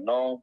9,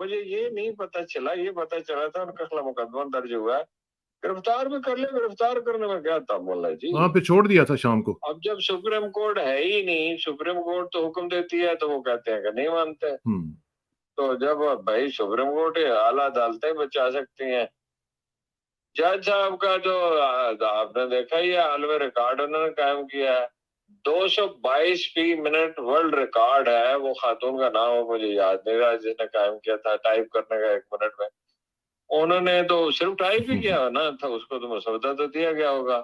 مجھے یہ نہیں پتا چلا, یہ پتا چلا تھا ان کے خلاف مقدمہ درج ہوا ہے, گرفتار بھی کر لے, گرفتار کرنے میں کیا تھا مولا جی. وہاں پہ چھوڑ دیا تھا شام کو. اب جب سپریم کورٹ ہے ہی نہیں, سپریم کورٹ تو حکم دیتی ہے تو وہ کہتے ہیں کہ نہیں مانتے. تو جب بھائی سپریم کورٹ اعلیٰ عدالتیں بچا سکتی ہیں. جج صاحب کا جو آپ نے دیکھا ہی عالم ریکارڈ انہوں نے قائم کیا ہے, 222 فی منٹ ورلڈ ریکارڈ ہے. وہ خاتون کا نام مجھے یاد نہیں رہا جس نے قائم کیا تھا ٹائپ کرنے کا 1 منٹ میں. انہوں نے تو صرف ٹائپ ہی کیا نا تھا, اس کو تو مسودہ تو دیا گیا ہوگا.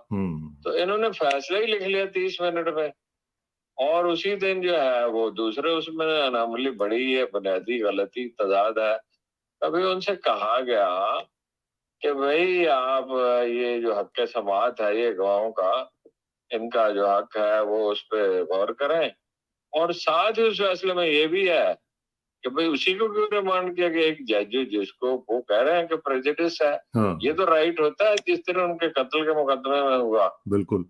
تو انہوں نے فیصلہ ہی لکھ لیا 30 منٹ میں. اور اسی دن جو ہے وہ دوسرے اس میں اناملی بڑی ہے, بنیادی غلطی تضاد ہے. کبھی ان سے کہا گیا کہ بھئی آپ یہ جو حق سماعت ہے یہ گواہوں کا, ان کا جو حق ہے وہ اس پہ غور کریں. اور ساتھ ہی اس فیصلے میں یہ بھی ہے کہ بھئی اسی کو کیوں ریمانڈ کیا گیا, ایک جج جس کو وہ کہہ رہے ہیں کہ پریجڈس ہے. یہ تو رائٹ ہوتا ہے جس طرح ان کے قتل کے مقدمے میں ہوا. بالکل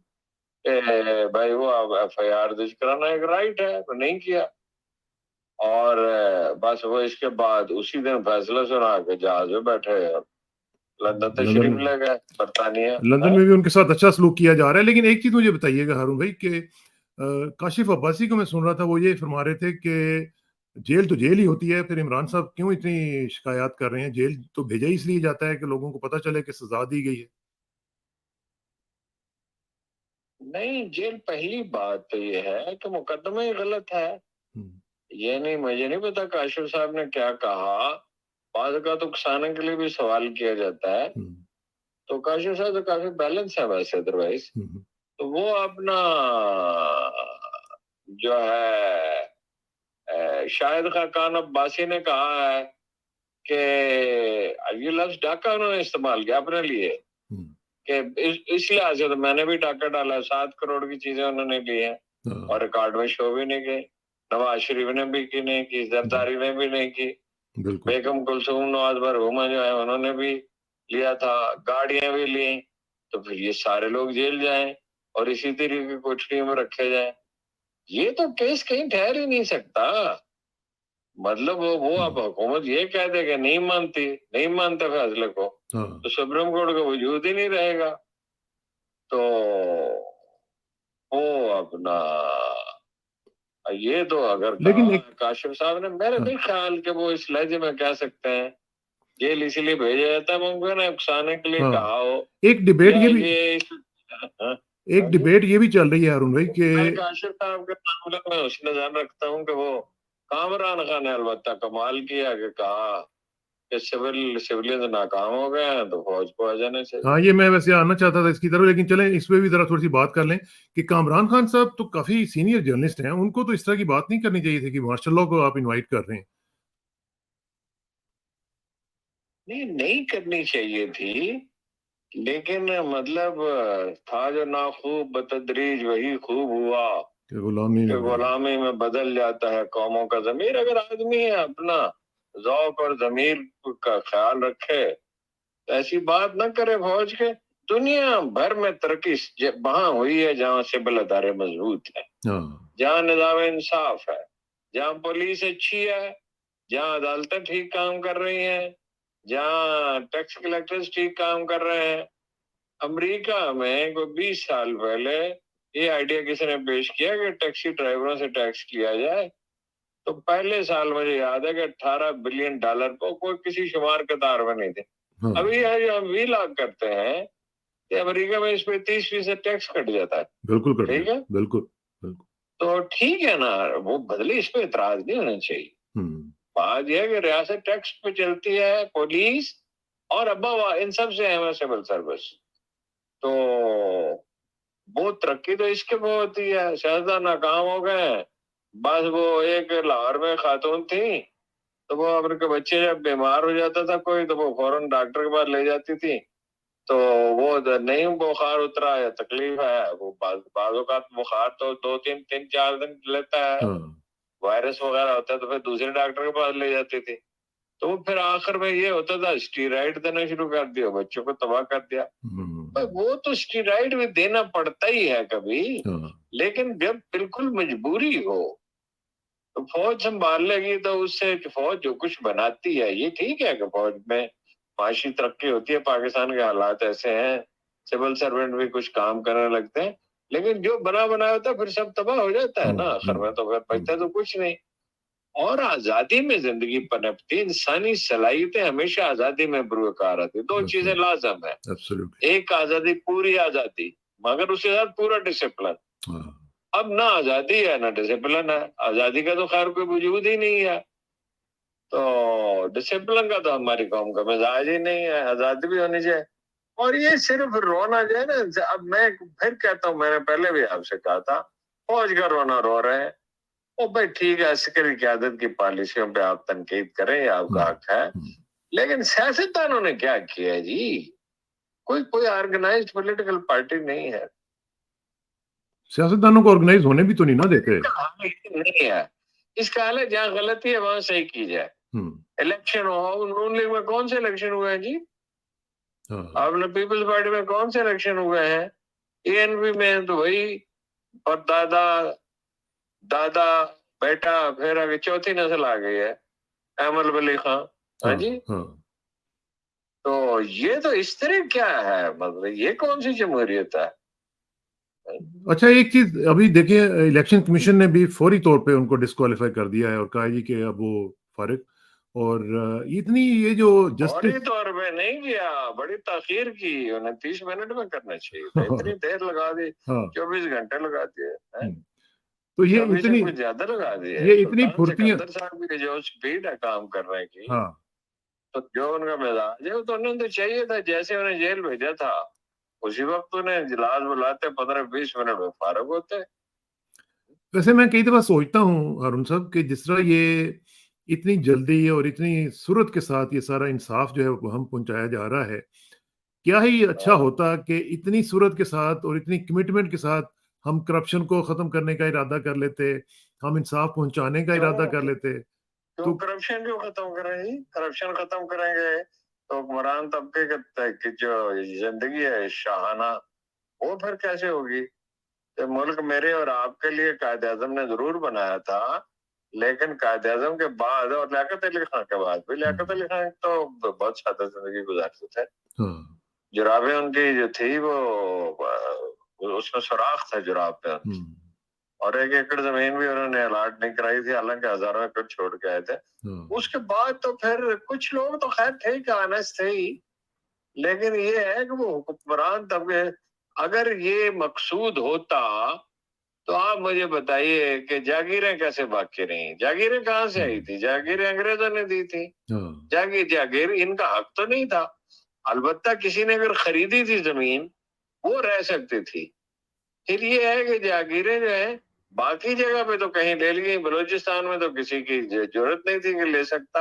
بھائی وہ ایف آئی آر درج کرانا ایک رائٹ ہے, تو نہیں کیا. اور بس وہ اس کے بعد اسی دن فیصلہ سنا کے جہاز میں بیٹھے اور لندن تشریف لے گئے, برطانیہ. لندن میں بھی ان کے ساتھ اچھا سلوک کیا جا رہا ہے. لیکن ایک چیز مجھے بتائیے گا ہارون بھائی کہ کاشف عباسی کو میں سن رہا تھا, وہ یہ فرما رہے تھے کہ جیل تو جیل ہی ہوتی ہے, پھر عمران صاحب کیوں اتنی شکایات کر رہے ہیں؟ جیل تو بھیجا ہی اس لیے جاتا ہے کہ لوگوں کو پتہ چلے کہ سزا دی گئی ہے. نہیں, جیل پہلی بات تو یہ ہے کہ مقدمہ ہی غلط ہے. یہ نہیں, مجھے نہیں پتا کاشف صاحب نے کیا کہا. بعض کا تو اکسانے کے لیے بھی سوال کیا جاتا ہے. تو کاشف صاحب تو کافی بیلنس ہے ویسے ادروائز. تو وہ اپنا جو ہے شاہد خاقان عباسی نے کہا ہے کہ یہ لفظ ڈاکہ انہوں نے استعمال کیا اپنے لیے کہ اس لحاظ سے تو میں نے بھی ڈاکہ ڈالا. 7 کروڑ کی چیزیں انہوں نے لی ہیں اور ریکارڈ میں شو بھی نہیں گئی. نواز شریف نے بھی کی نہیں کی, زرداری نے بھی نہیں کی, بیگم کلثوم نواز مرحومہ جو ہے انہوں نے بھی لیا تھا, گاڑیاں بھی لی. تو پھر یہ سارے لوگ جیل جائیں اور اسی طریقے کی کوٹڑی میں رکھے جائیں. یہ تو کیس کہیں ٹھہر ہی نہیں سکتا. مطلب وہ اب حکومت یہ کہہ دے کہ نہیں مانتے فیصلے کو, تو سپریم کورٹ کا وجود ہی نہیں رہے گا. تو وہ اپنا یہ تو اگر کاشف صاحب نے, میرے نہیں خیال کہ وہ اس لہجے میں کہہ سکتے ہیں. جیل اسی لیے بھیجا جاتا ہے, ممکن ہے اکسانے کے لیے کہا ہو. ایک ڈبیٹ یہ بھی چل رہی ہے ہارون بھائی کہ کاشف صاحب کے معاملے میں اس نے دھیان رکھتا ہوں کہ وہ کامران خان نے البتہ کمال کیا کہ کہا کہ سویلین ناکام ہو گئے ہیں تو فوج کو آ جانے سے. ہاں, یہ میں ویسے آنا چاہتا تھا اس کی طرف, لیکن چلیں اس پہ بھی ذرا تھوڑی سی بات کر لیں کہ کامران خان صاحب تو کافی سینئر جرنلسٹ ہیں, ان کو تو اس طرح کی بات نہیں کرنی چاہیے تھی کہ مارشل لاء کو آپ انوائٹ کر رہے ہیں. نہیں کرنی چاہیے تھی, لیکن مطلب تھا جو ناخوب بتدریج وہی خوب ہوا کہ غلامی میں بدل جاتا ہے قوموں کا ضمیر. اگر آدمی اپنا ذوق اور ضمیر کا خیال رکھے تو ایسی بات نہ کرے فوج کے. دنیا بھر میں ترقی وہاں ہوئی ہے جہاں سول ادارے مضبوط ہیں, جہاں نظام انصاف ہے, جہاں پولیس اچھی ہے, جہاں عدالتیں ٹھیک کام کر رہی ہیں, جہاں ٹیکس کلیکٹرز ٹھیک کام کر رہے ہیں. امریکہ میں کوئی 20 سال پہلے یہ آئیڈیا کسی نے پیش کیا کہ ٹیکسی ڈرائیوروں سے ٹیکس کیا جائے, تو پہلے سال مجھے یاد ہے کہ $18 بلین کو کوئی کسی شمار کے دار میں نہیں تھے. ابھی ہم وی لاگ کرتے ہیں کہ امریکہ میں اس پہ 30% ٹیکس کٹ جاتا ہے. بالکل ٹھیک ہے, بالکل. تو ٹھیک ہے نا, وہ بدلے, اس پہ اعتراض نہیں ہونا چاہیے. بات یہ ہے کہ ریاست ٹیکس پہ چلتی ہے, پولیس اور ابا ان سب سے اہم ہے سول سروس. تو وہ ترقی تو اس کے وہ ہوتی ہے. شہزادہ ناکام ہو گئے, بس وہ ایک لاہور میں خاتون تھی, تو وہ اپنے کے بچے جب بیمار ہو جاتا تھا کوئی, تو وہ فوراً ڈاکٹر کے پاس لے جاتی تھی. تو وہ نہیں بخار اترا یا تکلیف ہے, وہ بعض اوقات بخار تو 2-3-4 دن لیتا ہے, وائرس وغیرہ ہوتا ہے, تو پھر دوسرے ڈاکٹر کے پاس لے جاتی تھی. تو پھر آخر میں یہ ہوتا تھا اسٹیرائڈ دینا شروع کر دیا, بچوں کو تباہ کر دیا. وہ تو اسٹیرائڈ بھی دینا پڑتا ہی ہے کبھی, لیکن جب بالکل مجبوری ہو تو فوج سنبھال لے گی تو اس سے فوج جو کچھ بناتی ہے، یہ ٹھیک ہے کہ فوج میں معاشی ترقی ہوتی ہے، پاکستان کے حالات ایسے ہیں، سول سروینٹ بھی کچھ کام کرنے لگتے ہیں، لیکن جو بنا ہوتا ہے پھر سب تباہ ہو جاتا ہے نا، آخر میں تو بچتا تو کچھ نہیں. اور آزادی میں زندگی پنپتی، انسانی صلاحیتیں ہمیشہ آزادی میں بروکار آتی. دو چیزیں لازم ہے، ایک آزادی، پوری آزادی، مگر اس کے ساتھ پورا ڈسپلن. اب نہ آزادی ہے نہ ڈسپلن ہے، آزادی کا تو خیر کوئی وجود ہی نہیں ہے، تو ڈسپلن کا تو ہماری قوم کا مزاج ہی نہیں ہے. آزادی بھی ہونی چاہیے. اور یہ صرف رونا جو ہے نا، اب میں پھر کہتا ہوں، میں نے پہلے بھی آپ سے کہا تھا، فوج کا رونا رو رہے ہیں. او بھائی ٹھیک ہے، عسکری قیادت کی پالیسیوں پہ آپ تنقید کریں، یہ آپ کا حق ہے، لیکن سیاستدانوں نے کیا کیا ہے جی؟ کوئی آرگنائزڈ پولیٹیکل پارٹی نہیں ہے. سیاستدانوں کو آرگنائز ہونے بھی تو نہیں نہ دیتے. نہیں ہے، اس کا حال ہے جہاں غلطی ہے وہاں صحیح کی جائے. الیکشن ہو، نون لیگ میں کون سے الیکشن ہوئے ہیں جی؟ آپ نے پیپلز پارٹی میں کون سے الیکشن ہوئے ہیں؟ اے این پی میں تو وہی، اور دادا بیٹا پھر آگے چوتھی نسل آ گئی ہے، احمد ولی خان. ہاں جی، تو یہ تو اس طرح کیا ہے، مطلب یہ کون سی جمہوریت ہے؟ اچھا ایک چیز ابھی دیکھیں، الیکشن کمیشن نے بھی فوری طور پہ ان کو ڈسکوالیفائی کر دیا ہے اور کہا جی کہ اب وہ فارغ. اور اتنی یہ جو فوری طور پہ نہیں کیا، بڑی تاخیر کی، انہیں 30 منٹ میں کرنا چاہیے تھا، اتنی دیر لگا دی، 24 گھنٹے لگا دیے، تو یہ اتنی کچھ زیادہ لگا دیے. یہ اتنی سلطان پھرتیاں، سکندر صاحب کی جو سپیڈ ہے کام کرنے کی، تو جو ان کا مزاج ہے تو انہیں تو چاہیے تھا جیسے انہیں جیل بھیجا تھا اسی وقت انہیں اجلاس بلاتے، 15-20 منٹ میں فارغ ہوتے. ویسے میں کئی دفعہ سوچتا ہوں ہارون صاحب کہ جس طرح یہ اتنی جلدی اور اتنی صورت کے ساتھ یہ سارا انصاف جو ہے وہ ہم پہنچایا جا رہا ہے، کیا ہی اچھا ہوتا کہ اتنی صورت کے ساتھ اور اتنی کمٹمنٹ کے ساتھ ہم کرپشن کو ختم کرنے کا ارادہ کر لیتے، ہم انصاف پہنچانے کا ارادہ کر لیتے. تو کرپشن کیوں ختم کریں گے؟ کرپشن ختم کریں گے تو حکمران طبقے کی جو زندگی ہے شاہانہ، وہ پھر کیسے ہوگی؟ کہ ملک میرے اور آپ کے لیے قائد اعظم نے ضرور بنایا تھا، لیکن قائد اعظم کے بعد اور لیاقت علی خان کے بعد بھی، لیاقت علی خان تو بہت سادہ زندگی گزارتے تھے، جرابیں ان کی جو تھی وہ اس میں سوراخ تھا جراب پہ، اور 1 ایکڑ زمین بھی انہوں نے الاٹ نہیں کرائی تھی، حالانکہ ہزاروں ایکڑ چھوڑ کے آئے تھے. اس کے بعد تو پھر کچھ لوگ تو خیر تھے کہ آنےسٹ تھے ہی، لیکن یہ ہے کہ وہ حکمران طبقے، اگر یہ مقصود ہوتا تو آپ مجھے بتائیے کہ جاگیریں کیسے باقی رہیں؟ جاگیریں کہاں سے آئی تھی؟ جاگیریں انگریزوں نے دی تھی. جاگیر ان کا حق تو نہیں تھا، البتہ کسی نے اگر خریدی تھی زمین وہ رہ سکتی تھی. پھر یہ ہے کہ جاگیریں جو ہیں باقی جگہ پہ تو کہیں لے لی گئی، بلوچستان میں تو کسی کی ضرورت نہیں تھی کہ لے سکتا،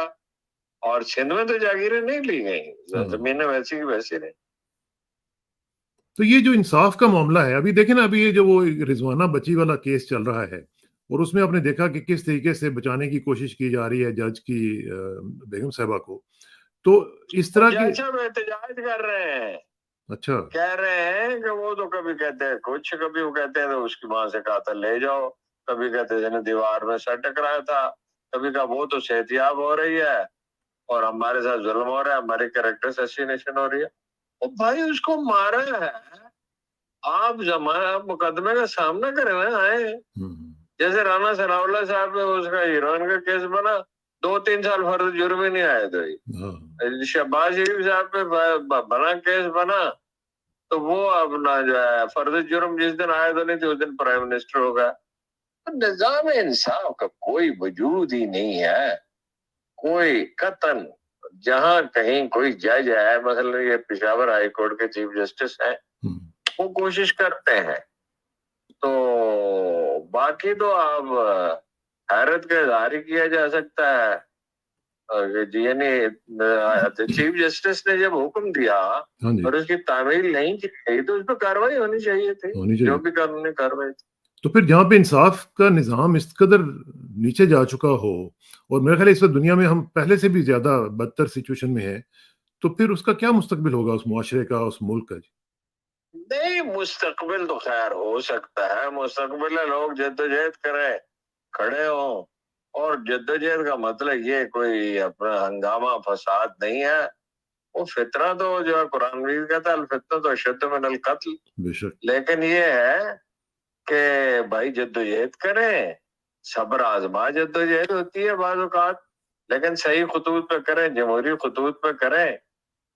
اور سندھ میں تو جاگیریں نہیں لی گئی، زمینیں ویسی کی ویسی رہیں. تو یہ جو انصاف کا معاملہ ہے، ابھی دیکھیں نا، ابھی یہ جو وہ رضوانہ بچی والا کیس چل رہا ہے، اور اس میں آپ نے دیکھا کہ کس طریقے سے بچانے کی کوشش کی جا رہی ہے جج کی بیگم صاحبہ کو. تو اس طرح کی احتجاج کر رہے ہیں، اچھا کہہ رہے ہیں کہ وہ تو کبھی کہتے ہیں کچھ، کبھی وہ کہتے ہیں تو اس کی ماں سے کہا تھا لے جاؤ، کبھی کہتے ہیں دیوار میں سر ٹکرایا تھا، کبھی کہا وہ تو صحتیاب ہو رہی ہے اور ہمارے ساتھ ظلم ہو رہا ہے، ہماری کریکٹر اسیسینیشن ہو رہی ہے. اور بھائی اس کو مارا ہے، آپ مقدمے کا سامنا کرے ہوئے آئے. جیسے رانا ثناء اللہ صاحب میں اس کا ہیروئن کا کیس بنا، 2-3 سال فرض جرم ہی نہیں آئے تھے. شہباز شریف صاحب پہ بنا کیس بنا تو وہ اپنا جو ہے فرض جرم جس دن آئے تو نہیں تھے اس دن پرائم منسٹر ہو گیا. نظام انصاف کا کوئی وجود ہی نہیں ہے، کوئی قطن. جہاں کہیں کوئی جج ہے، مثلا یہ پشاور ہائی کورٹ کے چیف جسٹس ہیں، وہ کوشش کرتے ہیں. تو باقی تو آپ حیرت کا اظہار ہی کیا جا سکتا ہے. یعنی چیف جسٹس نے جب حکم دیا اور اس کی تعمیل نہیں کی گئی تو اس پہ کاروائی ہونی چاہیے تھی، جو بھی قانونی کاروائی تھی. تو پھر جہاں پہ انصاف کا نظام اس قدر نیچے جا چکا ہو، اور میرے خیال ہے اس وقت دنیا میں ہم پہلے سے بھی زیادہ بدتر سچویشن میں ہیں، تو پھر اس کا کیا مستقبل ہوگا اس معاشرے کا، اس ملک کا؟ نہیں، مستقبل تو خیر ہو سکتا ہے، مستقبل ہے لوگ جدوجہد کریں، کھڑے ہوں، اور جدوجہد کا مطلب یہ کوئی اپنا ہنگامہ فساد نہیں ہے، وہ فتنہ تو جو ہے قرآن مجید کہتا ہے الفتنہ تو اشد من القتل، بے شک لیکن یہ ہے کہ بھائی جدوجہد کریں، صبر آزما جدوجہد ہوتی ہے بعض اوقات، لیکن صحیح خطوط پہ کریں، جمہوری خطوط پہ کریں.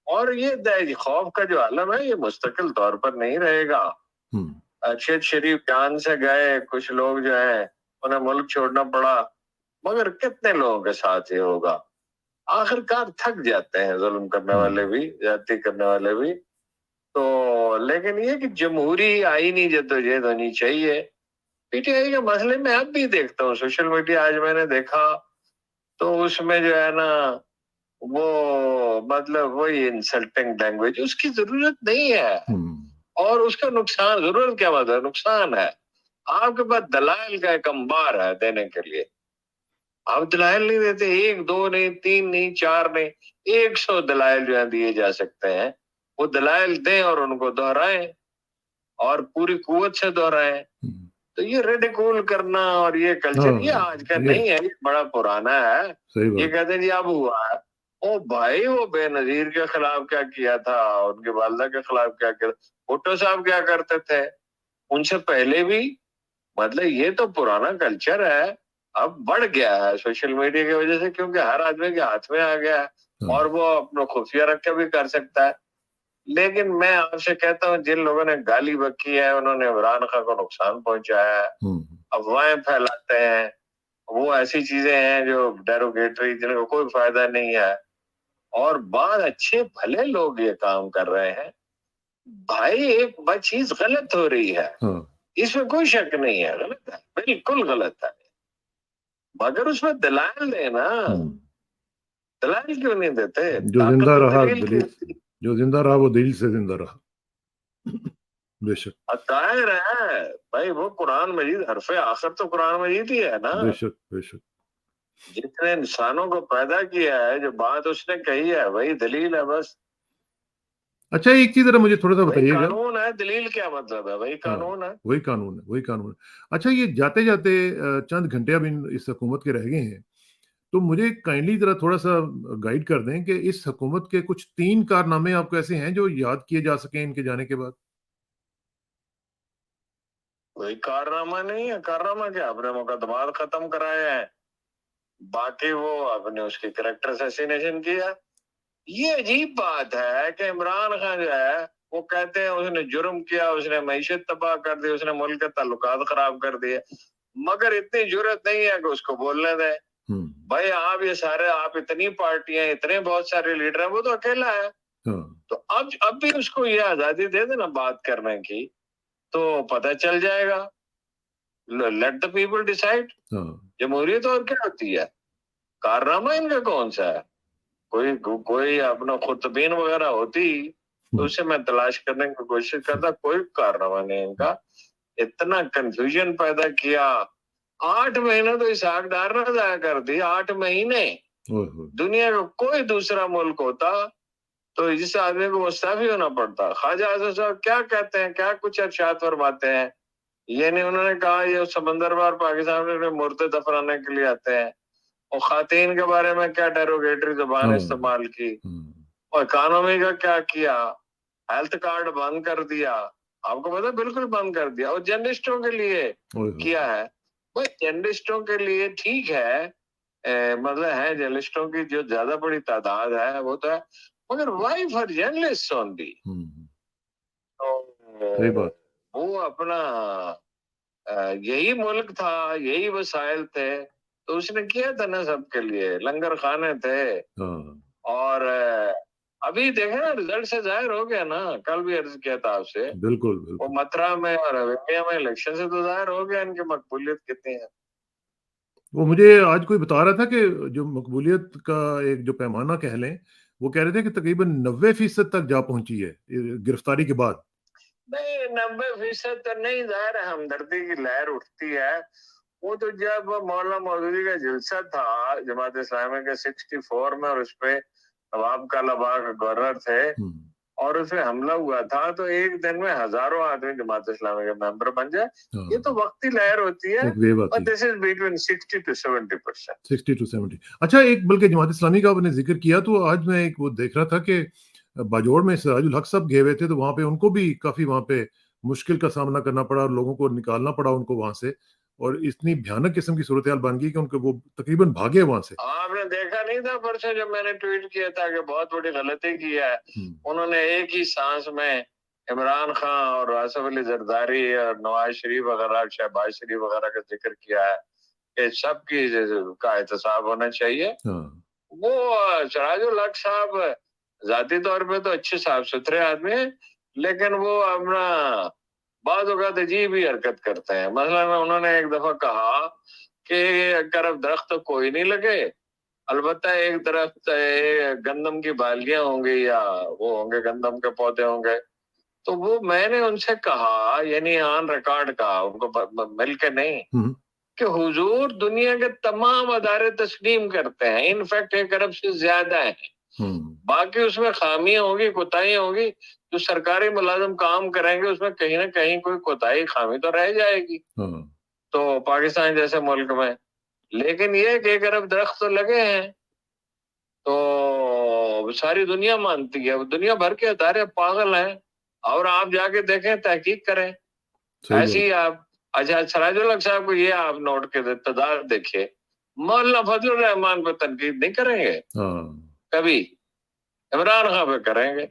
اور یہ خوف کا جو عالم ہے یہ مستقل طور پر نہیں رہے گا. ارشد شریف جان سے گئے، کچھ لوگ جو ہیں انہیں ملک چھوڑنا پڑا، مگر کتنے لوگوں کے ساتھ یہ ہوگا؟ آخر کار تھک جاتے ہیں ظلم کرنے والے بھی، زیادتی کرنے والے بھی. تو لیکن یہ کہ جمہوری آئینی جدوجہد ہونی چاہیے. پی ٹی آئی کے مسئلے میں اب بھی دیکھتا ہوں سوشل میڈیا، آج میں نے دیکھا تو اس میں جو ہے نا وہ مطلب وہی انسلٹنگ لینگویج، اس کی ضرورت نہیں ہے. اور اس کا نقصان، ضرورت کیا بات ہے، نقصان ہے. آپ کے پاس دلائل کا ایک انبار ہے دینے کے لیے، آپ دلائل نہیں دیتے، 1 2 نہیں، 3 نہیں، 4 نہیں، 100 دلائل جو ہے دیے جا سکتے ہیں. وہ دلائل دیں اور ان کو دہرائیں اور پوری قوت سے دہرائیں. تو یہ ریڈیکول کرنا اور یہ کلچر یہ آج کا نہیں ہے، یہ بڑا پرانا ہے. یہ کہتے ہیں جی اب ہوا ہے. او بھائی وہ بے نظیر کے خلاف کیا کیا تھا، ان کی والدہ کے خلاف کیا کیا تھا، بھٹو صاحب کیا کرتے تھے، ان سے پہلے بھی. مطلب یہ تو پرانا کلچر ہے، اب بڑھ گیا ہے سوشل میڈیا کی وجہ سے، کیونکہ ہر آدمی کے ہاتھ میں آ گیا ہے اور وہ اپنا خفیہ رکھ کے بھی کر سکتا ہے. لیکن میں آپ سے کہتا ہوں جن لوگوں نے گالی بکی ہے انہوں نے عمران خان کو نقصان پہنچایا ہے، افواہیں پھیلاتے ہیں، وہ ایسی چیزیں ہیں جو ڈیروگیٹری، جن کو کوئی فائدہ نہیں ہے. اور بعض اچھے بھلے لوگ یہ کام کر رہے ہیں. بھائی ایک چیز غلط ہو رہی ہے، اس میں کوئی شک نہیں ہے، غلط ہے، بالکل غلط ہے، مگر اس میں دلائل دے نا. دلائل کیوں نہیں دیتے؟ جو زندہ رہا جو زندہ رہا وہ دلیل سے زندہ رہا. بے شک ظاہر ہے بھائی، وہ قرآن مجید حرف آخر تو قرآن مجید ہی ہے نا. بے شک بے شک. جس نے انسانوں کو پیدا کیا ہے، جو بات اس نے کہی ہے وہی دلیل ہے بس. اچھا ایک چیز ذرا مجھے تھوڑا سا بتائیے گا. قانون ہے، دلیل کیا مطلب ہے؟ وہی قانون ہے، وہی قانون ہے، وہی قانون ہے. اچھا یہ جاتے جاتے چند گھنٹے اب اس حکومت کے رہ گئے ہیں، تو مجھے کائنڈلی ذرا تھوڑا سا گائیڈ کر دیں کہ اس حکومت کے کچھ 3 کارنامے آپ کو ایسے ہیں جو یاد کیے جا سکیں ان کے جانے کے بعد. کوئی کارنامہ نہیں ہے. کارنامہ کیا؟ اپنے مقدمات ختم کرائے ہیں، باقی وہ اپنے اس کی کریکٹر اسیسینیشن کیا. یہ عجیب بات ہے کہ عمران خان جو ہے وہ کہتے ہیں اس نے جرم کیا، اس نے معیشت تباہ کر دی، اس نے ملک کے تعلقات خراب کر دیے، مگر اتنی جرت نہیں ہے کہ اس کو بولنے دیں. بھائی آپ یہ سارے، آپ اتنی پارٹیاں، اتنے بہت سارے لیڈر ہیں، وہ تو اکیلا ہے. تو اب بھی اس کو یہ آزادی دے دینا بات کرنے کی تو پتہ چل جائے گا. Let the people decide. جمہوریت اور کیا ہوتی ہے؟ کارنامہ ان کا کون سا ہے؟ کوئی اپنا خطبین وغیرہ ہوتی تو اسے میں تلاش کرنے کی کوشش کرتا. کوئی کارنامہ نہیں ان کا. اتنا کنفیوژن پیدا کیا. 8 مہینے تو اسحاق ڈار نے ضائع کر دی. 8 مہینے. دنیا کا کوئی دوسرا ملک ہوتا تو جس آدمی کو مستعفی ہونا پڑتا. خواجہ اعظم صاحب کیا کہتے ہیں، کیا کچھ ارشاد فرماتے ہیں. یہ نہیں انہوں نے کہا یہ سمندر پار پاکستان میں مردے دفنانے کے لیے آتے ہیں. اور خواتین کے بارے میں کیا ڈیروگیٹری زبان استعمال کی. اور اکانومی کا کیا، ہیلتھ کارڈ بند کر دیا. آپ کو پتا بالکل بند کر دیا. اور جرنلسٹوں کے لیے کیا ہے. وہ جرنلسٹوں کے لیے ٹھیک ہے، مطلب ہے جرنلسٹوں کی جو زیادہ بڑی تعداد ہے وہ تو ہے، مگر وائی فار جرنلسٹ اونلی. وہ اپنا یہی ملک تھا، یہی وسائل تھے تو اس نے کیا تھا نا سب کے لیے. لنگر خانے تھے. اور ابھی دیکھیں نا رزلٹ سے ظاہر ہو گیا نا. کل بھی عرض کیا تھا آپ سے، بالکل وہ متھرا میں اور اویمیا میں الیکشن سے تو ظاہر ہو گیا ان کی مقبولیت کتنی ہے. وہ مجھے آج کوئی بتا رہا تھا کہ جو مقبولیت کا ایک جو پیمانہ کہہ لیں، وہ کہہ رہے تھے کہ تقریباً 90% تک جا پہنچی ہے گرفتاری کے بعد. نہیں 90% تو نہیں، ظاہر ہے ہمدردی کی لہر اٹھتی ہے. وہ تو جب مولانا مودودی کا جلسہ تھا جماعت اسلامی کے 64 میں، اور اس پہ نواب کالا باغ گورنر تھے اور اس میں حملہ ہوا تھا تو ایک دن میں ہزاروں آدمی جماعت اسلامی کے ممبر بن جائے. یہ تو وقتی لہر ہوتی ہے, ایک ویو اور آتی ہے دس از بٹوین 60 to 70%. 60 to 70. اچھا ایک بلکہ جماعت اسلامی کا آپ نے ذکر کیا تو آج میں ایک وہ دیکھ رہا تھا کہ باجوڑ میں سراج الحق صاحب گئے ہوئے تھے تو وہاں پہ ان کو بھی کافی وہاں پہ مشکل کا سامنا کرنا پڑا اور لوگوں کو نکالنا پڑا ان کو وہاں سے, اور اتنی بھیانک قسم کی صورتحال بن گئی کہ ان کو وہ تقریباً بھاگے وہاں سے. آپ نے دیکھا نہیں تھا پرسوں جب میں نے ٹویٹ کیا تھا کہ بہت بڑی غلطی کی ہے, انہوں نے ایک ہی سانس میں عمران خان اور آصف علی زرداری اور نواز شریف وغیرہ, شہباز شریف وغیرہ کا ذکر کیا ہے کہ سب کی کا احتساب ہونا چاہیے. وہ سراج الحق صاحب ذاتی طور پہ تو اچھے صاف ستھرے آدمی ہیں, لیکن وہ اپنا بعض اوقات عجیب ہی حرکت کرتے ہیں. مثلا انہوں نے ایک دفعہ کہا کہ طرف درخت تو کوئی نہیں لگے, البتہ ایک درخت گندم کی بالیاں ہوں گی یا وہ ہوں گے گندم کے پودے ہوں گے. تو وہ میں نے ان سے کہا, یعنی آن ریکارڈ کہا, ان کو مل کے نہیں, کہ حضور دنیا کے تمام ادارے تسلیم کرتے ہیں, انفیکٹ 1 ارب سے زیادہ ہیں, باقی اس میں خامیاں ہوں گی, کوتاہیاں ہوں گی, جو سرکاری ملازم کام کریں گے اس میں کہیں نہ کہیں کوئی کوتاہی خامی تو رہ جائے گی. تو پاکستان جیسے ملک میں, لیکن یہ کہ 1 ارب درخت تو لگے ہیں تو ساری دنیا مانتی ہے, دنیا بھر کے ادارے پاگل ہیں, اور آپ جا کے دیکھیں, تحقیق کریں. ایسی آپ اچھا سراج الحق صاحب کو یہ آپ نوٹ کے اقتدار دیکھیے, مولانا فضل الرحمان پہ تنقید نہیں کریں گے کبھی, عمران خان پہ کریں گے.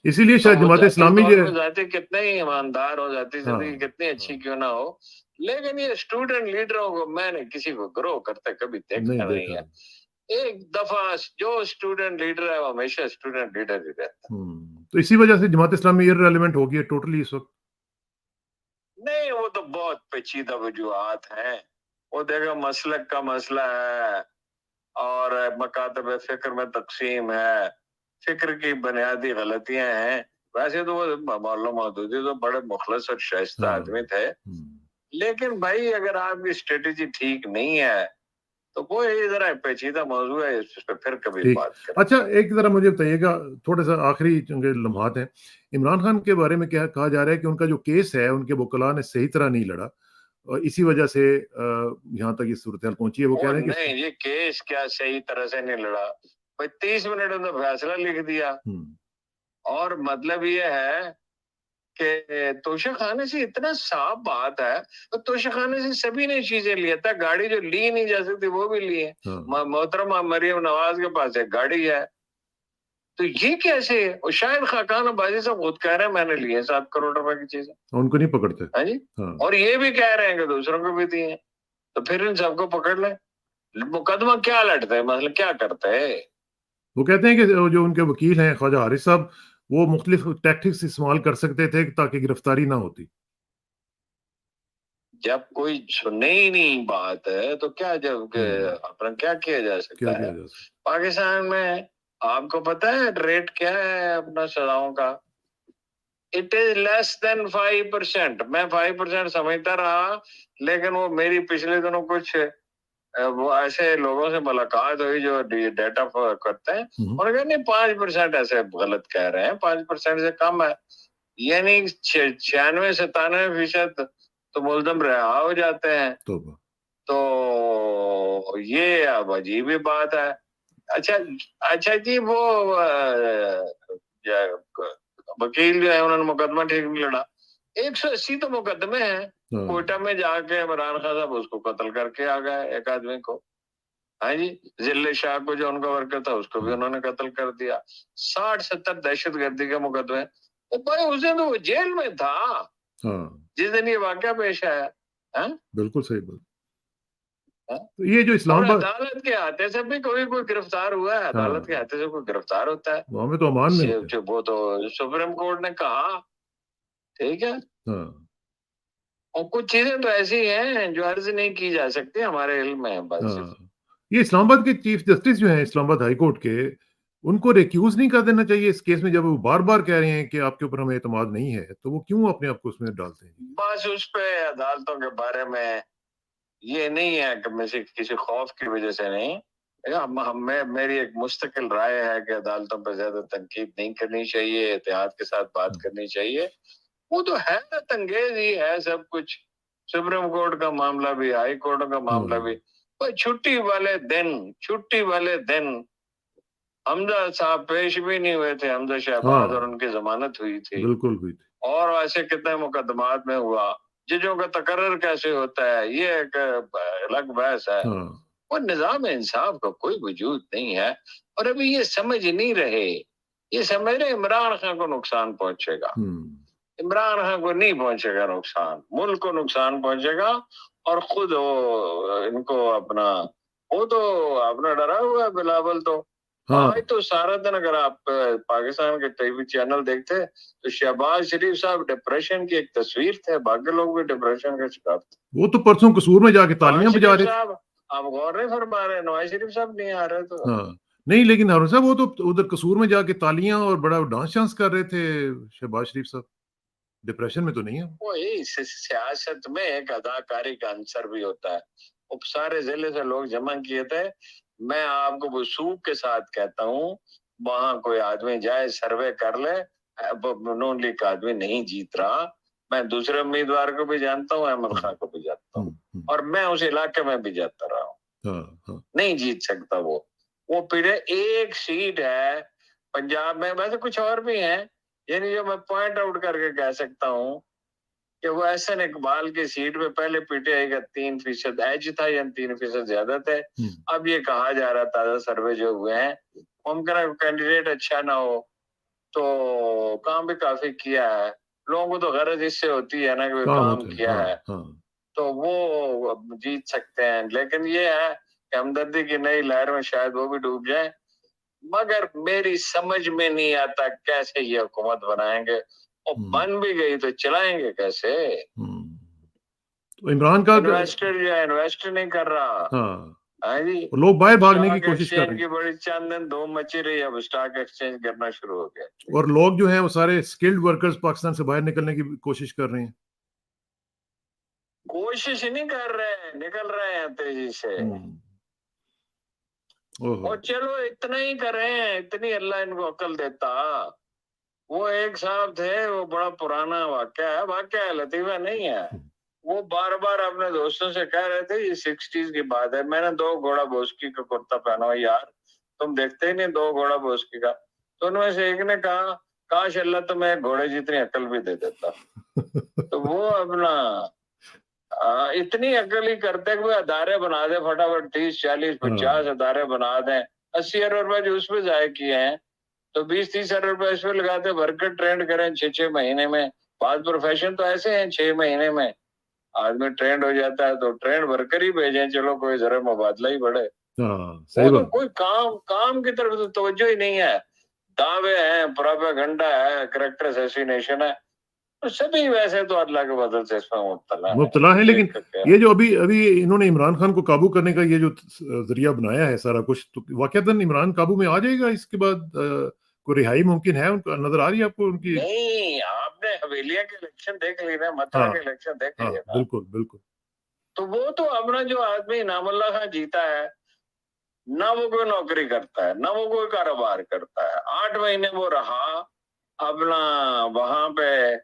اسی لیے شاید جماعت اسلامی جو ذاتی کتنے ہی ایماندار ہو, ذاتی زندگی کتنی اچھی کیوں نہ ہو, لیکن یہ اسٹوڈنٹ لیڈروں کو میں نے کسی کو گروہ کرتے کبھی دیکھا نہیں ہے. ایک دفعہ جو اسٹوڈنٹ لیڈر ہے وہ ہمیشہ اسٹوڈنٹ لیڈر ہی رہتا ہے. تو اسی وجہ سے جماعت اسلامی ارریلیونٹ ہو گئی ہے ٹوٹلی اس وقت. نہیں, وہ تو بہت پیچیدہ وجوہات ہیں. وہ دیکھو مسلک کا مسئلہ ہے, اور مکاتب فکر میں تقسیم ہے, فکر کی بنیادی غلطیاں ہیں. ویسے تو وہ مولانا مودودی تو بڑے مخلص اور شائستہ آدمی تھے, لیکن بھائی اگر آپ کی اسٹریٹجی ٹھیک نہیں ہے تو وہ ذرا پیچیدہ موضوع ہے, اس پہ پھر کبھی بات کریں. اچھا ایک ذرا مجھے بتائیے گا, تھوڑا سا آخری لمحات ہیں, عمران خان کے بارے میں کیا کہا جا رہا ہے کہ ان کا جو کیس ہے ان کے وکلاء نے صحیح طرح نہیں لڑا, اور اسی وجہ سے یہاں تک یہ صورتحال پہنچی ہے. وہ کہہ رہے ہیں کہ نہیں, یہ کیس کیا صحیح طرح سے نہیں لڑا, 30 منٹ میں فیصلہ لکھ دیا, اور مطلب یہ ہے کہ توشہ خانے سے اتنا صاف بات ہے, تو توشہ خانے سے سبھی نے چیزیں لیا تھا, گاڑی جو لی نہیں جا سکتی وہ بھی لی ہے. محترمہ مریم نواز کے پاس ایک گاڑی ہے, تو یہ کیسے ہے؟ اور شاید خاقان عباسی صاحب خود کہہ رہے ہیں میں نے لیے 7 کروڑ روپے کی چیزیں, ان کو نہیں پکڑتے. ہاں جی, اور یہ بھی کہہ رہے ہیں کہ دوسروں کو بھی دیے, تو پھر ان سب کو پکڑ لیں. مقدمہ کیا لڑتے ہیں, مثلا کیا کرتے ہیں؟ وہ کہتے ہیں کہ جو ان کے وکیل ہیں خواجہ حارث صاحب, وہ مختلف ٹیکٹکس استعمال کر سکتے تھے تاکہ گرفتاری نہ ہوتی. جب کوئی سننے ہی نہیں بات ہے تو کیا, جب اپنا کیا کیا جا سکتا ہے. پاکستان میں آپ کو پتا ہے ریٹ کیا ہے اپنا سزاؤں کا؟ اٹ از لیس دین 5%. میں 5% سمجھتا رہا, لیکن وہ میری پچھلے دنوں کچھ وہ ایسے لوگوں سے ملاقات ہوئی جو ڈیٹا کرتے ہیں, اور کہ نہیں 5% ایسے غلط کہہ رہے ہیں, 5% سے کم ہے, یعنی 96-97% تو ملزم رہا ہو جاتے ہیں. تو یہ اب عجیب ہی بات ہے. اچھا جی, وہ وکیل جو ہے انہوں نے مقدمہ ٹھیک نہیں لڑا, 180 تو مقدمے ہیں. کوئٹہ میں جا کے عمران خان صاحب اس کو قتل کر کے آ گئے, ایک آدمی کو, ہاں جی, ذل شاہ کو جو ان کا ورکر تھا اس کو بھی انہوں نے قتل کر دیا. 60-70 دہشت گردی کے مقدمے. بھائی اس دن تو وہ جیل میں تھا جس دن یہ واقعہ پیش آیا. بالکل صحیح بات. یہ جو اسلام آباد عدالت کے ہاتھے سے بھی کوئی گرفتار ہوا ہے, عدالت کے ہاتھے سے کوئی گرفتار ہوتا ہے, وہاں میں تو امان میں وہ تو سپریم کورٹ نے کہا, ٹھیک ہے. اور کچھ چیزیں تو ایسی ہیں جو عرض نہیں کی جا سکتی, ہمارے علم میں. بس یہ اسلام آباد کے چیف جسٹس جو ہیں اسلام آباد ہائی کورٹ کے, ان کو ریکیوز نہیں کر دینا چاہیے اس کیس میں, جب وہ بار بار کہہ رہے ہیں کہ آپ کے اوپر ہمیں اعتماد نہیں ہے, تو وہ کیوں اپنے آپ کو اس میں ڈالتے ہیں؟ بس اس پہ عدالتوں کے بارے میں یہ نہیں ہے کہ میں کسی خوف کی وجہ سے نہیں, میری ایک مستقل رائے ہے کہ عدالتوں پہ زیادہ تنقید نہیں کرنی چاہیے، اتحاد کے ساتھ بات کرنی چاہیے. وہ تو حیرت انگیز ہی ہے سب کچھ، سپریم کورٹ کا معاملہ بھی، ہائی کورٹ کا معاملہ بھی. چھٹی والے دن حمزہ صاحب پیش بھی نہیں ہوئے تھے، حمزہ شہباز، اور ان کی ضمانت ہوئی تھی. بالکل ہوئی تھی. اور ایسے کتنے مقدمات میں ہوا. ججوں کا تقرر کیسے ہوتا ہے یہ ایک الگ بحث ہے. وہ نظام انصاف کا کوئی وجود نہیں ہے. اور ابھی یہ سمجھ نہیں رہے، یہ سمجھ رہے عمران خان کو نقصان پہنچے گا. عمران خان کو نہیں پہنچے گا نقصان، ملک کو نقصان پہنچے گا. اور خود ان کو وہ تو اپنا ڈرا ہوا ہے بلاول. تو آج تو سارا دن اگر آپ پاکستان کے ٹی وی چینل دیکھتے تو شہباز شریف صاحب ڈپریشن کی ایک تصویر تھے، باقی لوگ بھی ڈپریشن کا شکار تھے. وہ تو پرسوں قصور میں جا کے تالیاں بجا رہے تھے. آپ غور نہیں فرما رہے، نواز شریف صاحب نہیں آ رہے تو نہیں، لیکن ہارون صاحب وہ تو ادھر قصور میں جا کے تالیاں اور بڑا ڈانس شانس کر رہے تھے. شہباز شریف صاحب ڈپریشن میں تو نہیں ہے. وہی سیاست میں ایک اداکاری کا عنصر بھی ہوتا ہے. سارے ضلع سے لوگ جمع کیے تھے. میں آپ کو وثوق کے ساتھ کہتا ہوں، وہاں کوئی آدمی جائے سروے کر لے، نون لیگ کا آدمی نہیں جیت رہا. میں دوسرے امیدوار کو بھی جانتا ہوں، احمد خان کو بھی جانتا ہوں، اور میں اس علاقے میں بھی جاتا رہا ہوں. نہیں جیت سکتا وہ پیڑے. ایک سیٹ ہے پنجاب میں، ویسے کچھ اور بھی ہیں، یعنی جو میں پوائنٹ آؤٹ کر کے کہہ سکتا ہوں کہ وہ احسن اقبال کی سیٹ پہ پہلے پی ٹی آئی کا 3% ایج تھا، یا 3% زیادہ تھے. اب یہ کہا جا رہا تازہ سروے جو ہوئے ہیں، ممکن ہے کینڈیڈیٹ اچھا نہ ہو تو کام بھی کافی کیا ہے. لوگوں کو تو غرض اس سے ہوتی ہے نا کہ کام کیا ہے تو وہ جیت سکتے ہیں. لیکن یہ ہے کہ ہمدردی کی نئی لہر میں شاید وہ بھی ڈوب جائیں. مگر میری سمجھ میں نہیں آتا کیسے یہ حکومت بنائیں گے، اور بن بھی گئی تو چلائیں گے کیسے. تو عمران کا انویسٹر جو ہے انویسٹ نہیں کر رہا، لوگ باہر بھاگنے کی کوشش کر رہے ہیں. بڑی چند دن دھوم مچی رہی، اب اسٹاک ایکسچینج کرنا شروع ہو گیا. اور لوگ جو ہیں وہ سارے سکلڈ ورکرز پاکستان سے باہر نکلنے کی کوشش کر رہے ہیں. کوشش نہیں کر رہے ہیں، نکل رہے ہیں تیزی سے. اور چلو اتنا ہی کر رہے ہیں، اتنی اللہ ان کو عقل دیتا. وہ ایک صاحب تھے، وہ بڑا پرانا واقعہ ہے، لطیفہ نہیں ہے. وہ بار بار اپنے دوستوں سے کہہ رہے تھے، یہ 60s کی بات ہے، میں نے 2 گھوڑا بوسکی کا کرتا پہنا ہوا. یار تم دیکھتے ہی نہیں 2 گھوڑا بوسکی کا. تو ان میں سے ایک نے کہا، کاش اللہ تمہیں گھوڑے جتنی عقل بھی دے دیتا. تو وہ اپنا اتنی عقل ہی کرتے کہ وہ ادارے بنا دے فٹافٹ، 30 40 50 ادارے بنا دیں. 80 ارب روپے جو اس پہ ضائع کیے ہیں تو 20 30 ارب روپے اس پہ لگاتے، ورکر ٹرینڈ کریں 6 مہینے میں. بعض پروفیشن تو ایسے ہیں 6 مہینے میں آدمی ٹرینڈ ہو جاتا ہے. تو ٹرینڈ ورکر ہی بھیجیں، چلو کوئی ذرا مبادلہ ہی بڑھے. تو کوئی کام کی طرف تو توجہ ہی نہیں ہے. دعوے ہیں، پروپیگنڈا ہے، کریکٹر اسیسینیشن ہے. سبھی ویسے تو اللہ کے بدل سے اس میں مبتلا ہے. لیکن یہ جو ابھی انہوں نے عمران خان کو قابو کرنے کا یہ جو ذریعہ بنایا ہے سارا کچھ، تو واقعتاً عمران قابو میں آ جائے گا؟ اس کے بعد کوئی رہائی ممکن ہے؟ ان کو نظر آ رہی ہے آپ کو ان کی؟ نہیں، آپ نے حویلیہ کے الیکشن دیکھ لی نا، متھرا کے الیکشن دیکھ لیے نا. بالکل. تو وہ تو اپنا جو آدمی انعام اللہ خان جیتا ہے، نہ وہ کوئی نوکری کرتا ہے، نہ وہ کوئی کاروبار کرتا ہے. 8 مہینے وہ رہا اپنا وہاں پہ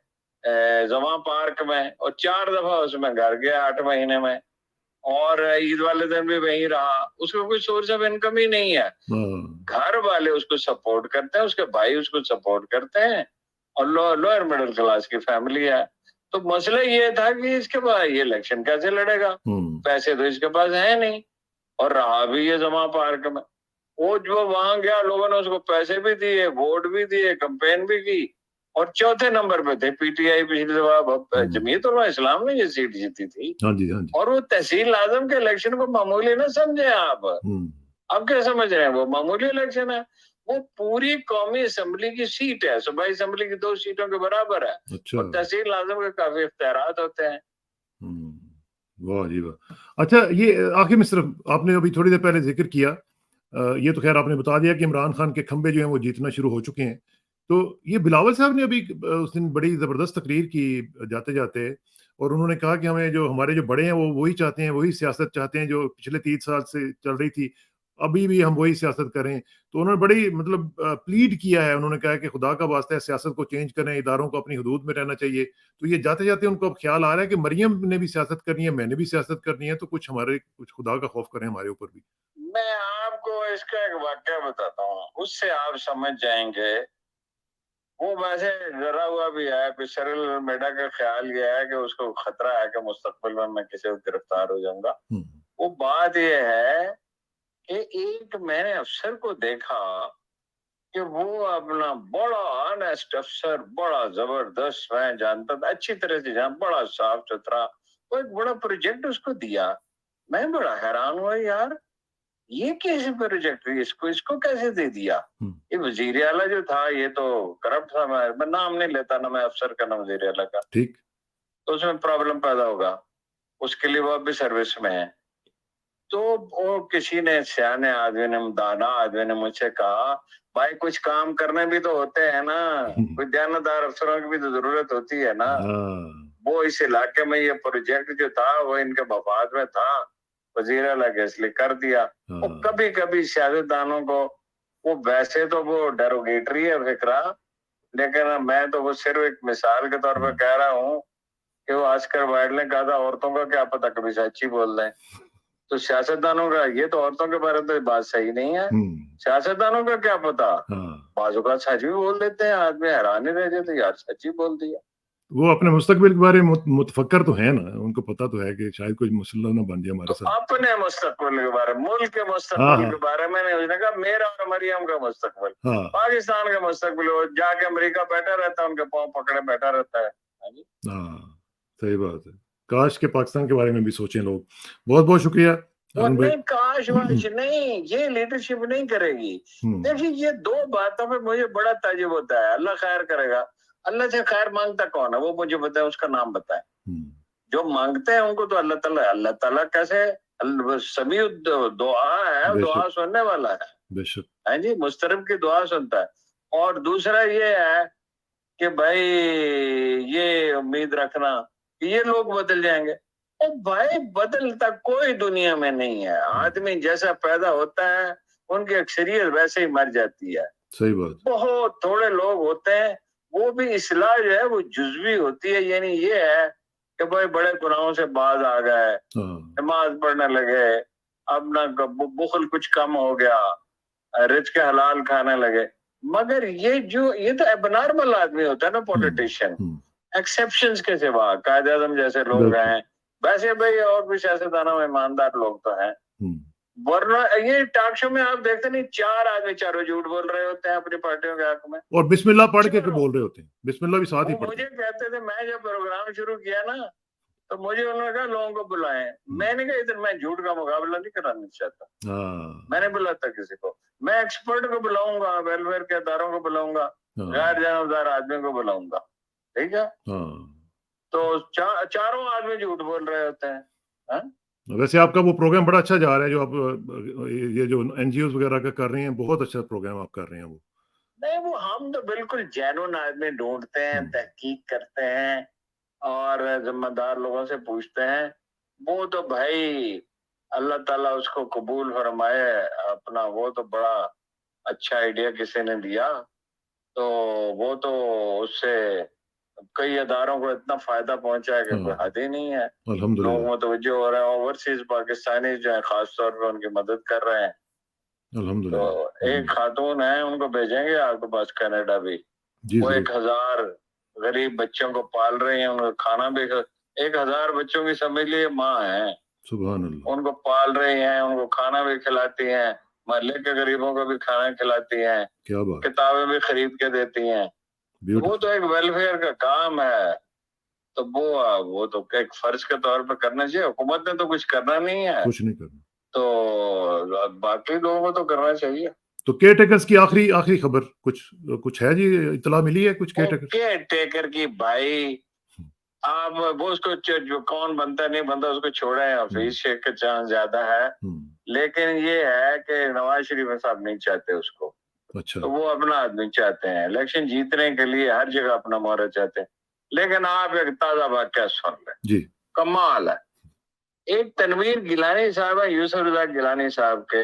زواں پارک میں، اور 4 دفعہ اس میں گھر گیا 8 مہینے میں، اور عید والے دن بھی وہیں رہا. اس کو کوئی سورس آف انکم ہی نہیں ہے. گھر والے اس کو سپورٹ کرتے ہیں، اس کے بھائی اس کو سپورٹ کرتے ہیں، اور لوئر مڈل کلاس کی فیملی ہے. تو مسئلہ یہ تھا کہ اس کے بعد یہ الیکشن کیسے لڑے گا؟ پیسے تو اس کے پاس ہیں نہیں، اور رہا بھی یہ زمان پارک میں. وہ جو وہاں گیا، لوگوں نے اس کو پیسے بھی دیے، ووٹ بھی دیے، کمپین بھی کی، اور 4تھے نمبر پہ تھے پی ٹی آئی. پچھلی دفعہ جمعیت علماء اسلام نے یہ سیٹ جیتی تھی. اور وہ تحصیل اعظم کے الیکشن کو معمولی نہ سمجھے آپ. اب کیا سمجھ رہے ہیں؟ وہ معمولی الیکشن ہے. وہ پوری قومی اسمبلی کی سیٹ ہے، صوبائی اسمبلی کی 2 سیٹوں کے برابر ہے. اور تحصیل اعظم کے کافی اختیارات ہوتے ہیں. واہ جی واہ. اچھا، یہ آخر میں صرف آپ نے ابھی تھوڑی دیر پہلے ذکر کیا، یہ تو خیر آپ نے بتا دیا کہ عمران خان کے کھمبے جو ہیں وہ جیتنا شروع ہو چکے ہیں. تو یہ بلاول صاحب نے ابھی اس دن بڑی زبردست تقریر کی جاتے جاتے، اور انہوں نے کہا کہ ہمارے جو بڑے ہیں وہ وہی چاہتے ہیں، وہی سیاست چاہتے ہیں جو پچھلے 30 سال سے چل رہی تھی. ابھی بھی ہم وہی سیاست کریں. تو انہوں نے بڑی مطلب پلیڈ کیا ہے, انہوں نے کہا کہ خدا کا واسطہ ہے سیاست کو چینج کریں, اداروں کو اپنی حدود میں رہنا چاہیے. تو یہ جاتے جاتے ان کو اب خیال آ رہا ہے کہ مریم نے بھی سیاست کرنی ہے, میں نے بھی سیاست کرنی ہے, تو کچھ خدا کا خوف کریں ہمارے اوپر بھی. میں آپ کو اس کا ایک واقعہ بتاتا ہوں, اس سے آپ سمجھ جائیں گے. وہ ویسے ڈرا ہوا بھی ہے, سیرل میڈا کا خیال یہ ہے کہ اس کو خطرہ ہے کہ مستقبل میں کسی کو گرفتار ہو جاؤں گا. وہ بات یہ ہے کہ ایک میں نے افسر کو دیکھا کہ وہ اپنا بڑا آنیسٹ افسر, بڑا زبردست, میں جانتا تھا اچھی طرح سے جان, بڑا صاف ستھرا, وہ ایک بڑا پروجیکٹ اس کو دیا. میں بڑا حیران ہوا, یار یہ کیسے پروجیکٹ, اس کو کیسے دے دیا؟ یہ وزیر اعلیٰ جو تھا یہ تو کرپٹ تھا. میں نام نہیں لیتا, نہ میں افسر کا نہ وزیر اعلیٰ کا, ٹھیک, تو اس میں پرابلم پیدا ہوگا, اس کے لیے وہ بھی سروس میں ہے. تو وہ کسی نے سیانے آدمی نے, دانا آدمی نے مجھ سے کہا, بھائی کچھ کام کرنے بھی تو ہوتے ہیں نا, کوئی دیانتدار افسروں کی بھی تو ضرورت ہوتی ہے نا. وہ اس علاقے میں یہ پروجیکٹ جو تھا وہ ان کے مفاد میں تھا, وزیر اعلیٰ کے اس لیے کر دیا. وہ کبھی کبھی سیاستدانوں کو, وہ ویسے تو وہ ڈیروگیٹری ہے فکرہ, لیکن میں تو وہ صرف ایک مثال کے طور پر کہہ رہا ہوں کہ وہ آسکر وائلڈ نے کہا تھا عورتوں کا کیا پتہ کبھی سچی بول دیں. تو سیاستدانوں کا یہ تو عورتوں کے بارے میں بات صحیح نہیں ہے, سیاستدانوں کا کیا پتا, بعض اوقات سچ بھی بول دیتے ہیں, آدمی حیران ہی رہ جاتے, یار سچی بول دیا. وہ اپنے مستقبل کے بارے میں متفکر تو ہے نا, ان کو پتا تو ہے کہ شاید کوئی مسئلہ نہ بن جائے ہمارے ساتھ. اپنے مستقبل کے بارے, ملک کے مستقبل کے بارے میں نہیں, اس نے کہا میرا اور مریم کا مستقبل, پاکستان کا مستقبل, جا کے امریکہ بیٹھا رہتا ہے, ان کے پاؤں پکڑے بیٹھا رہتا ہے. ہاں صحیح بات ہے, کاش کے پاکستان کے بارے میں بھی سوچیں لوگ. بہت بہت شکریہ. نہیں کاش واش نہیں, یہ لیڈرشپ نہیں کرے گی. دیکھیے یہ دو باتوں پہ مجھے بڑا تعجب ہوتا ہے. اللہ خیر کرے گا, اللہ سے خیر مانگتا کون ہے وہ مجھے بتائے, اس کا نام بتائے. جو مانگتے ہیں ان کو تو اللہ تعالیٰ کیسے سمیع دعا ہے, دعا سننے والا ہے, ہاں جی, مسترب کی دعا سنتا ہے. اور دوسرا یہ ہے کہ بھائی یہ امید رکھنا کہ یہ لوگ بدل جائیں گے. بھائی بدلتا کوئی دنیا میں نہیں ہے, آدمی جیسا پیدا ہوتا ہے ان کی اکثریت ویسے ہی مر جاتی ہے. صحیح بات. بہت تھوڑے لوگ ہوتے ہیں, وہ بھی اصلاح جو ہے وہ جزوی ہوتی ہے, یعنی یہ ہے کہ بھائی بڑے گناہوں سے باز آ گئے, نماز پڑھنے لگے, اپنا بخل کچھ کم ہو گیا, رزق کے حلال کھانے لگے. مگر یہ تو اب نارمل آدمی ہوتا ہے نا پولیٹیشین, ایکسیپشنز کے سوا. قائد اعظم جیسے لوگ ہیں, ویسے بھائی اور بھی سیاستدانوں میں ایماندار لوگ تو ہیں. ورنہ یہ ٹاک شو میں آپ دیکھتے نہیں, چار آدمی چاروں جھوٹ بول رہے ہوتے ہیں اپنی پارٹیوں کے حق میں, اور بسم اللہ پڑھ کے بول رہے ہوتے ہیں, بسم اللہ بھی ساتھ ہی پڑھتے ہیں. مجھے کہتے تھے, میں جب پروگرام شروع کیا نا تو مجھے انہوں نے کہا لوگوں کو بلائیں. میں نے کہا ادھر میں جھوٹ کا مقابلہ نہیں کرانا چاہتا, میں نے بلاتا کسی کو, میں ایکسپرٹ کو بلاؤں گا, ویلفیئر کے اداروں کو بلاؤں گا, غیر جانبدار آدمی کو بلاؤں گا, ٹھیک ہے. تو چاروں آدمی جھوٹ بول رہے ہوتے ہیں. ویسے آپ کا وہ پروگرام بڑا اچھا جا رہا ہے, جو آپ یہ جو این جی اوز وغیرہ کا کر رہے ہیں, بہت اچھا پروگرام آپ کر رہے ہیں. وہ نہیں, وہ ہم تو بالکل جینون آدمی ڈھونڈتے ہیں, تحقیق کرتے ہیں اور ذمہ دار لوگوں سے پوچھتے ہیں. وہ تو بھائی اللہ تعالیٰ اس کو قبول فرمائے اپنا, وہ تو بڑا اچھا آئیڈیا کسی نے دیا, تو وہ تو اس سے کئی اداروں کو اتنا فائدہ پہنچا ہے کہ کوئی حد ہی نہیں ہے. لوگ متوجہ ہو رہے ہیں, اوورسیز پاکستانی جو ہیں خاص طور پہ ان کی مدد کر رہے ہیں. تو ایک خاتون ہے, ان کو بھیجیں گے آپ کے پاس کینیڈا بھی, وہ 1000 غریب بچوں کو پال رہی ہیں, ان کو کھانا بھی, 1000 بچوں کی سمجھ لیے ماں ہیں, سبحان اللہ, ان کو پال رہی ہیں, ان کو کھانا بھی کھلاتی ہیں, محلے کے غریبوں کو بھی کھانا کھلاتی ہیں, کتابیں بھی خرید کے دیتی ہیں. وہ تو ایک ویلفیئر کا کام ہے, تو وہ تو ایک فرض کے طور پہ کرنا چاہیے. حکومت نے تو کچھ کرنا نہیں ہے, کچھ نہیں کرنا, تو باقی لوگوں کو تو کرنا چاہیے. تو کیئر ٹیکرز کی آخری خبر کچھ ہے جی, اطلاع ملی ہے کچھ کیئر ٹیکر کی؟ بھائی آپ وہ اس کو جو کون بنتا نہیں بنتا اس کو چھوڑیں, آفیس شیخ کا چانس زیادہ ہے, لیکن یہ ہے کہ نواز شریف صاحب نہیں چاہتے اس کو. اچھا, تو وہ اپنا آدمی چاہتے ہیں, الیکشن جیتنے کے لیے ہر جگہ اپنا مہرہ چاہتے ہیں. لیکن آپ ایک تازہ واقعہ سن لیں جی, کمال ہے. ایک تنویر گیلانی صاحب ہے, یوسف رضا گیلانی صاحب کے